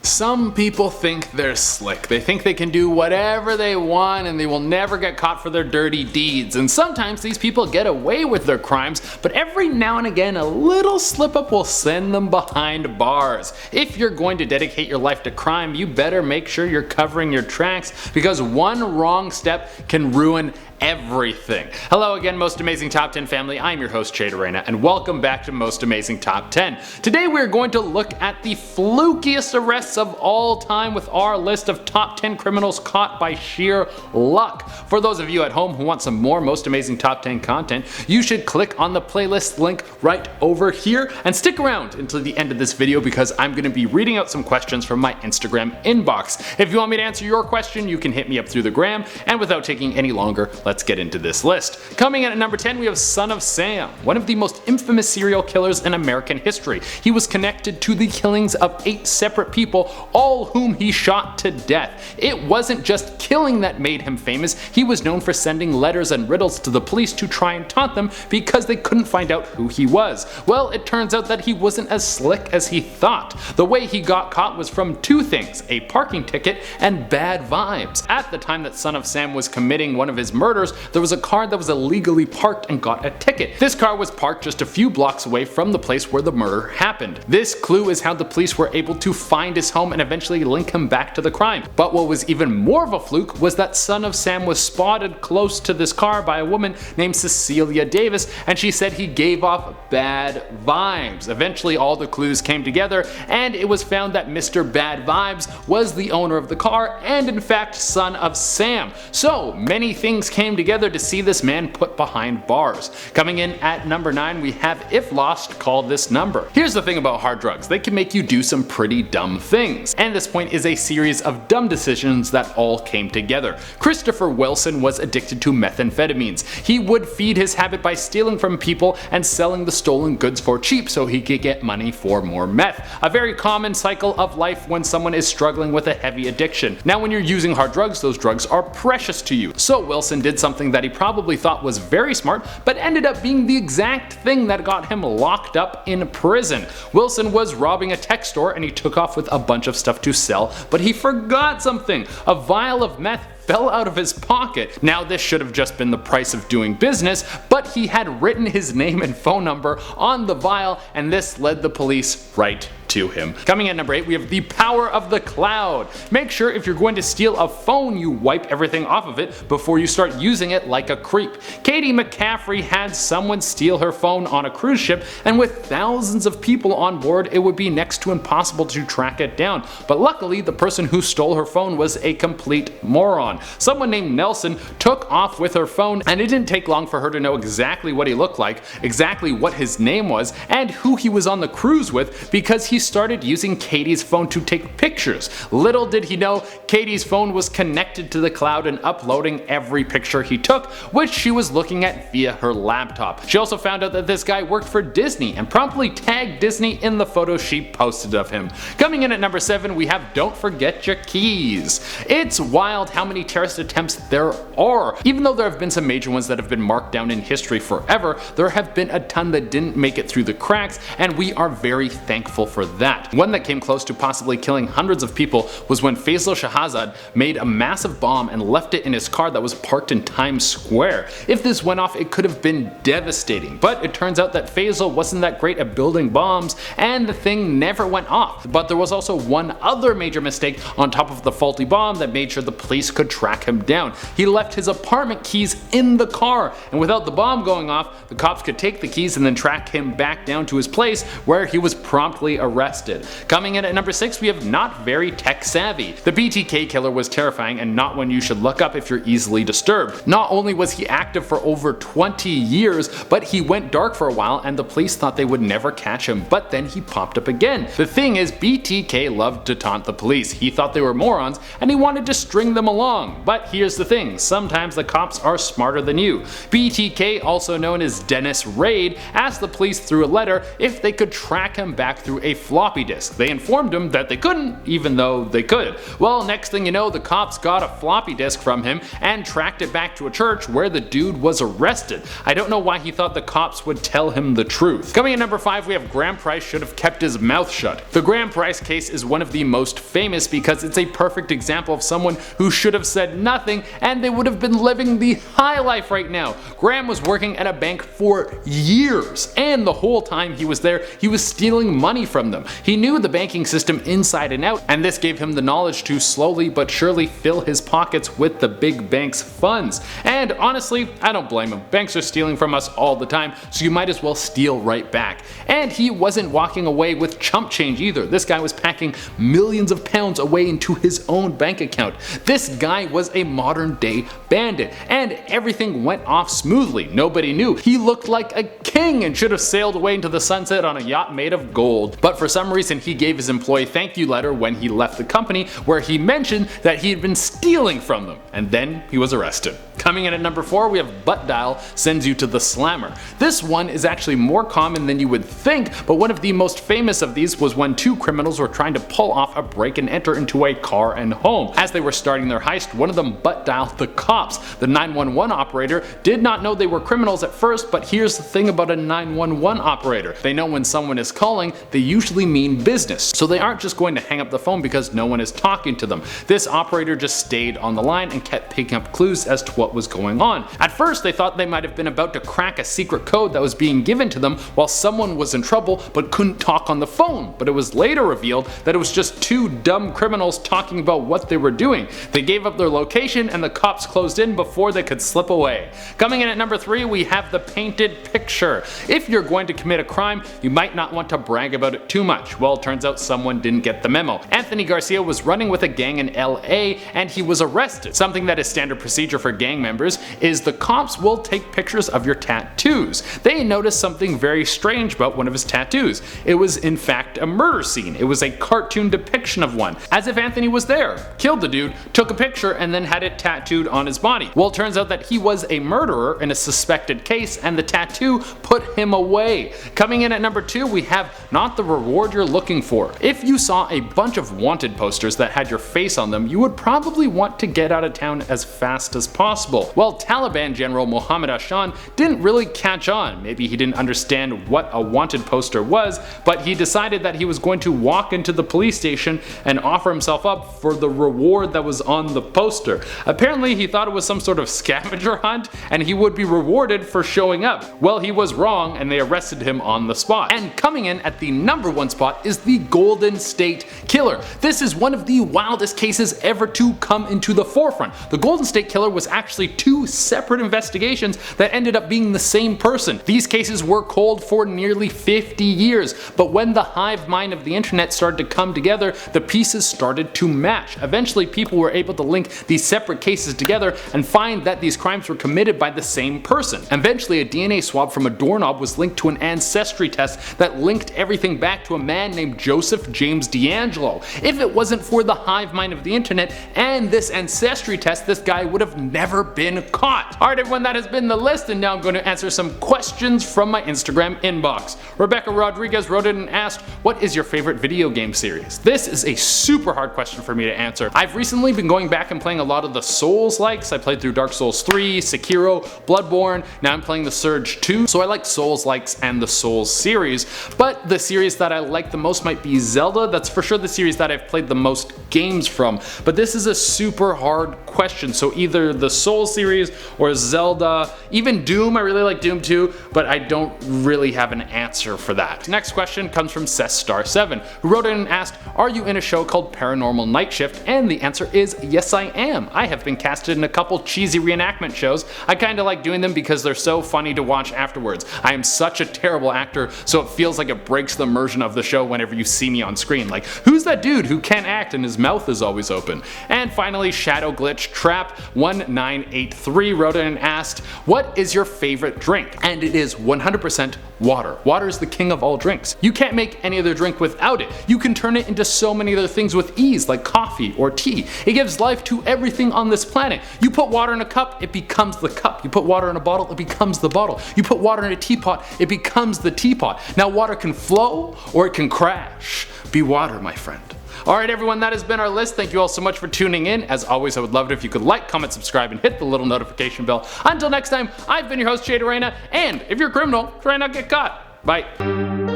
Some people think they're slick. They think they can do whatever they want and they will never get caught for their dirty deeds. And sometimes these people get away with their crimes, but every now and again a little slip up will send them behind bars. If you're going to dedicate your life to crime, you better make sure you're covering your tracks, because one wrong step can ruin everything. Hello again, Most Amazing Top 10 family. I'm your host, Jay Arena, and welcome back to Most Amazing Top 10. Today we're going to look at the flukiest arrests of all time with our list of top 10 criminals caught by sheer luck. For those of you at home who want some more Most Amazing Top 10 content, you should click on the playlist link right over here and stick around until the end of this video, because I'm going to be reading out some questions from my Instagram inbox. If you want me to answer your question, you can hit me up through the gram, and without taking any longer, let's get into this list. Coming in at number 10, we have Son of Sam, one of the most infamous serial killers in American history. He was connected to the killings of 8 separate people, all whom he shot to death. It wasn't just killing that made him famous. He was known for sending letters and riddles to the police to try and taunt them because they couldn't find out who he was. Well, it turns out that he wasn't as slick as he thought. The way he got caught was from 2 things: a parking ticket and bad vibes. At the time that Son of Sam was committing one of his murders, there was a car that was illegally parked and got a ticket. This car was parked just a few blocks away from the place where the murder happened. This clue is how the police were able to find his home and eventually link him back to the crime. But what was even more of a fluke was that Son of Sam was spotted close to this car by a woman named Cecilia Davis, and she said he gave off bad vibes. Eventually all the clues came together, and it was found that Mr. Bad Vibes was the owner of the car and in fact Son of Sam. So many things came together to see this man put behind bars. Coming in at number 9, we have If Lost, Call This Number. Here's the thing about hard drugs: they can make you do some pretty dumb things. And this point is a series of dumb decisions that all came together. Christopher Wilson was addicted to methamphetamines. He would feed his habit by stealing from people and selling the stolen goods for cheap so he could get money for more meth. A very common cycle of life when someone is struggling with a heavy addiction. Now when you're using hard drugs, those drugs are precious to you. So Wilson did something that he probably thought was very smart, but ended up being the exact thing that got him locked up in prison. Wilson was robbing a tech store and he took off with a bunch of stuff to sell, but he forgot something. A vial of meth fell out of his pocket. Now this should have just been the price of doing business, but he had written his name and phone number on the vial, and this led the police right to him. Coming at number 8, we have The Power of the Cloud. Make sure if you're going to steal a phone, you wipe everything off of it before you start using it like a creep. Katie McCaffrey had someone steal her phone on a cruise ship, and with thousands of people on board, it would be next to impossible to track it down. But luckily, the person who stole her phone was a complete moron. Someone named Nelson took off with her phone, and it didn't take long for her to know exactly what he looked like, exactly what his name was, and who he was on the cruise with, because he started using Katie's phone to take pictures. Little did he know, Katie's phone was connected to the cloud and uploading every picture he took, which she was looking at via her laptop. She also found out that this guy worked for Disney and promptly tagged Disney in the photo she posted of him. Coming in at number 7, we have Don't Forget Your Keys. It's wild how many terrorist attempts there are. Even though there have been some major ones that have been marked down in history forever, there have been a ton that didn't make it through the cracks, and we are very thankful for that. One that came close to possibly killing hundreds of people was when Faisal Shahzad made a massive bomb and left it in his car that was parked in Times Square. If this went off, it could have been devastating, but it turns out that Faisal wasn't that great at building bombs, and the thing never went off. But there was also one other major mistake on top of the faulty bomb that made sure the police could track him down. He left his apartment keys in the car, and without the bomb going off, the cops could take the keys and then track him back down to his place, where he was promptly arrested. Coming in at number 6, we have Not Very Tech Savvy. The BTK killer was terrifying and not one you should look up if you're easily disturbed. Not only was he active for over 20 years, but he went dark for a while and the police thought they would never catch him, but then he popped up again. The thing is, BTK loved to taunt the police. He thought they were morons and he wanted to string them along. wrong. But here's the thing, sometimes the cops are smarter than you. BTK, also known as Dennis Raid, asked the police through a letter if they could track him back through a floppy disk. They informed him that they couldn't, even though they could. Well, next thing you know, the cops got a floppy disk from him and tracked it back to a church where the dude was arrested. I don't know why he thought the cops would tell him the truth. Coming in number 5, we have Graham Price should have kept his mouth shut. The Graham Price case is one of the most famous because it's a perfect example of someone who should have said nothing and they would have been living the high life right now. Graham was working at a bank for years, and the whole time he was there, he was stealing money from them. He knew the banking system inside and out, and this gave him the knowledge to slowly but surely fill his pockets with the big bank's funds. And honestly, I don't blame him. Banks are stealing from us all the time, so you might as well steal right back. And he wasn't walking away with chump change either. This guy was packing millions of pounds away into his own bank account. This guy was a modern day bandit, and everything went off smoothly. Nobody knew. He looked like a king and should have sailed away into the sunset on a yacht made of gold. But for some reason he gave his employee thank you letter when he left the company, where he mentioned that he had been stealing from them, and then he was arrested. Coming in at number 4, we have Butt Dial sends you to the slammer. This one is actually more common than you would think, but one of the most famous of these was when two criminals were trying to pull off a break and enter into a car and home. As they were starting their heist, one of them butt dialed the cops. The 911 operator did not know they were criminals at first, but here's the thing about a 911 operator. They know when someone is calling, they usually mean business, so they aren't just going to hang up the phone because no one is talking to them. This operator just stayed on the line and kept picking up clues as to what was going on. At first they thought they might have been about to crack a secret code that was being given to them while someone was in trouble but couldn't talk on the phone, but it was later revealed that it was just two dumb criminals talking about what they were doing. They gave up their location and the cops closed in before they could slip away. Coming in at number 3, we have the painted picture. If you're going to commit a crime, you might not want to brag about it too much. Well, it turns out someone didn't get the memo. Anthony Garcia was running with a gang in LA and he was arrested. Something that is standard procedure for gang members is the cops will take pictures of your tattoos. They noticed something very strange about one of his tattoos. It was in fact a murder scene. It was a cartoon depiction of one, as if Anthony was there, killed the dude, took a picture, and then had it tattooed on his body. Well, it turns out that he was a murderer in a suspected case, and the tattoo put him away. Coming in at number 2, we have not the reward you're looking for. If you saw a bunch of wanted posters that had your face on them, you would probably want to get out of town as fast as possible. Well, Taliban General Mohammed Ashan didn't really catch on. Maybe he didn't understand what a wanted poster was, but he decided that he was going to walk into the police station and offer himself up for the reward that was on the poster. Apparently he thought it was some sort of scavenger hunt and he would be rewarded for showing up. Well, he was wrong and they arrested him on the spot. And coming in at the number 1 spot is the Golden State Killer. This is one of the wildest cases ever to come into the forefront. The Golden State Killer was actually 2 separate investigations that ended up being the same person. These cases were cold for nearly 50 years, but when the hive mind of the internet started to come together, the pieces started to match. Eventually people were able to link these separate cases together and find that these crimes were committed by the same person. Eventually a DNA swab from a doorknob was linked to an ancestry test that linked everything back to a man named Joseph James DeAngelo. If it wasn't for the hive mind of the internet and this ancestry test, this guy would have never been caught. Alright everyone, that has been the list, and now I'm going to answer some questions from my Instagram inbox. Rebecca Rodriguez wrote in and asked, what is your favorite video game series? This is a super hard question for me to answer. I've recently been going back and playing a lot of the Souls-likes. I played through Dark Souls 3, Sekiro, Bloodborne, now I'm playing the Surge 2, so I like Souls-likes and the Souls series, but the series that I like the most might be Zelda. That's for sure the series that I've played the most games from, but this is a super hard question, so either the Souls series or Zelda, even Doom. I really like Doom 2, but I don't really have an answer for that. Next question comes from Sestar7, who wrote in and asked, are you in a show called Paranormal Night Shift? And the answer is yes I am. I have been casted in a couple cheesy reenactment shows. I kinda like doing them because they're so funny to watch afterwards. I am such a terrible actor, so it feels like it breaks the immersion of the show whenever you see me on screen. Like, who's that dude who can't act and his mouth is always open? And finally, Shadow Glitch Trap 1983 wrote in and asked, what is your favorite drink? And it is 100% Water. Water is the king of all drinks. You can't make any other drink without it. You can turn it into so many other things with ease, like coffee or tea. It gives life to everything on this planet. You put water in a cup, it becomes the cup. You put water in a bottle, it becomes the bottle. You put water in a teapot, it becomes the teapot. Now water can flow or it can crash. Be water, my friend. Alright everyone, that has been our list. Thank you all so much for tuning in. As always, I would love it if you could like, comment, subscribe, and hit the little notification bell. Until next time, I've been your host, Jay Dorena, and if you're a criminal, try not to get caught. Bye.